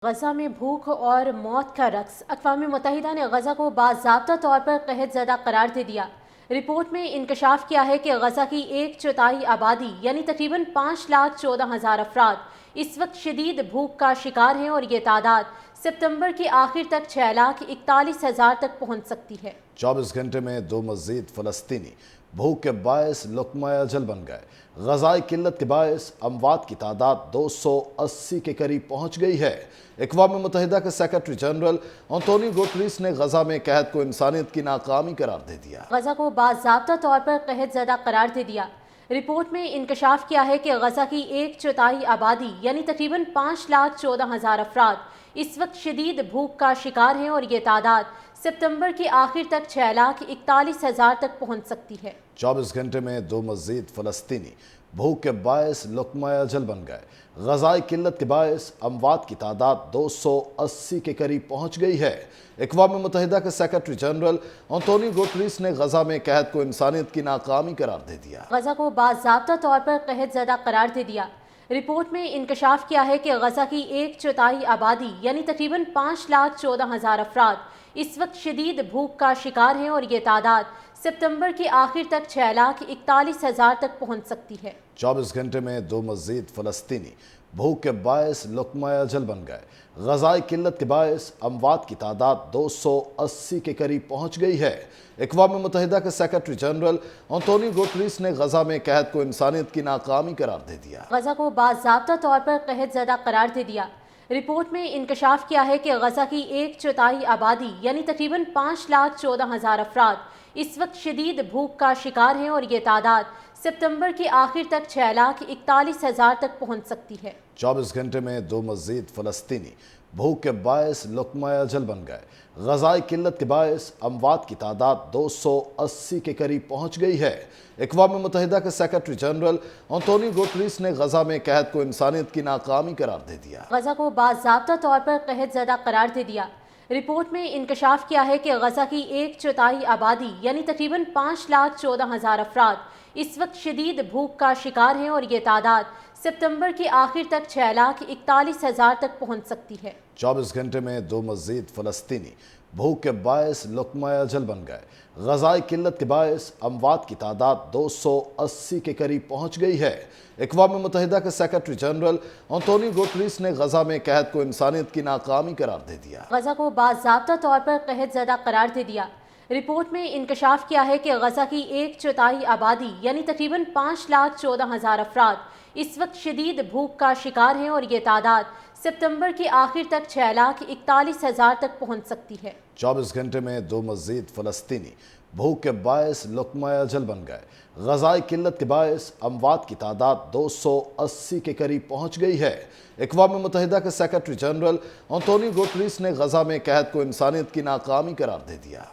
غزہ میں بھوک اور موت کا رقص۔ اقوام متحدہ نے غزہ کو باضابطہ طور پر قحط زدہ قرار دے دیا۔ رپورٹ میں انکشاف کیا ہے کہ غزہ کی 1/4 آبادی یعنی تقریباً 5,14,000 افراد اس وقت شدید بھوک کا شکار ہیں اور یہ تعداد ستمبر کے آخر تک 6,41,000 تک پہنچ سکتی ہے۔ 24 گھنٹے میں 2 مزید فلسطینی بھوک کے باعث لقمہ اجل بن گئے۔ غذائی قلت کے باعث اموات کی تعداد 280 کے قریب پہنچ گئی ہے۔ اقوام متحدہ کے سیکرٹری جنرل انتونیو گوٹریس نے غزہ میں قحط کو انسانیت کی ناکامی قرار دے دیا۔ غزہ کو باضابطہ طور پر قحط زدہ قرار دے دیا۔ رپورٹ میں انکشاف کیا ہے کہ غزہ کی 1/4 آبادی یعنی تقریباً 5,14,000 افراد اس وقت شدید بھوک کا شکار ہیں اور یہ تعداد ستمبر کے آخر تک 6,41,000 تک پہنچ سکتی ہے۔ 24 گھنٹے میں 2 مزید فلسطینی بھوک کے باعث لقمہ اجل بن گئے۔ غذائی قلت کے باعث اموات کی تعداد 280 کے قریب پہنچ گئی ہے۔ اقوام متحدہ کے سیکرٹری جنرل انتونیو گوٹریس نے غزہ میں قحط کو انسانیت کی ناکامی قرار دے دیا۔ غزہ کو باضابطہ طور پر قحط زدہ قرار دے دیا۔ رپورٹ میں انکشاف کیا ہے کہ غزہ کی 1/4 آبادی یعنی تقریباً 5,14,000 افراد اس وقت شدید بھوک کا شکار ہیں اور یہ تعداد ستمبر کے آخر تک 6,41,000 تک پہنچ سکتی ہے۔ 24 گھنٹے میں 2 مزید فلسطینی بھوک کے باعث لقمہ اجل بن گئے۔ غذائی قلت کے باعث اموات کی تعداد 280 کے قریب پہنچ گئی ہے۔ اقوام متحدہ کے سیکرٹری جنرل انتونیو گوٹریس نے غزہ میں قحط کو انسانیت کی ناکامی قرار دے دیا۔ غزہ کو باضابطہ طور پر قحط زدہ قرار دے دیا۔ رپورٹ میں انکشاف کیا ہے کہ غزہ کی 1/4 آبادی یعنی تقریباً 5,14,000 افراد اس وقت شدید بھوک کا شکار ہیں اور یہ تعداد ستمبر کے آخر تک 6,41,000 تک پہنچ سکتی ہے۔ 24 گھنٹے میں 2 مزید فلسطینی بھوک کے باعث لقمہ اجل بن گئے۔ غذائی قلت کے باعث اموات کی تعداد 280 کے قریب پہنچ گئی ہے۔ اقوام متحدہ کے سیکرٹری جنرل انتونیو گوٹریس نے غزہ میں قحط کو انسانیت کی ناکامی قرار دے دیا۔ غزہ کو باضابطہ طور پر قحط زدہ قرار دے دیا۔ رپورٹ میں انکشاف کیا ہے کہ غزہ کی 1/4 آبادی یعنی تقریباً 5,14,000 افراد اس وقت شدید بھوک کا شکار ہیں اور یہ تعداد ستمبر کے آخر تک 6,41,000 تک پہنچ سکتی ہے۔ 24 گھنٹے میں 2 مزید فلسطینی بھوک کے باعث لقمہ اجل بن گئے۔ غذائی قلت کے باعث اموات کی تعداد 280 کے قریب پہنچ گئی ہے۔ اقوام متحدہ کے سیکرٹری جنرل انتونیو گوٹریس نے غزہ میں قحط کو انسانیت کی ناکامی قرار دے دیا۔ غزہ کو باضابطہ طور پر قحط زدہ قرار دے دیا۔ رپورٹ میں انکشاف کیا ہے کہ غزہ کی 1/4 آبادی یعنی تقریباً 5,14,000 افراد اس وقت شدید بھوک کا شکار ہیں اور یہ تعداد ستمبر کے آخر تک 6,41,000 تک پہنچ سکتی ہے۔ 24 گھنٹے میں 2 مزید فلسطینی بھوک کے باعث لقمہ اجل بن گئے۔ غذائی قلت کے باعث اموات کی تعداد 280 کے قریب پہنچ گئی ہے۔ اقوام متحدہ کے سیکرٹری جنرل انتونیو گوٹریس نے غزہ میں قحط کو انسانیت کی ناکامی قرار دے دیا۔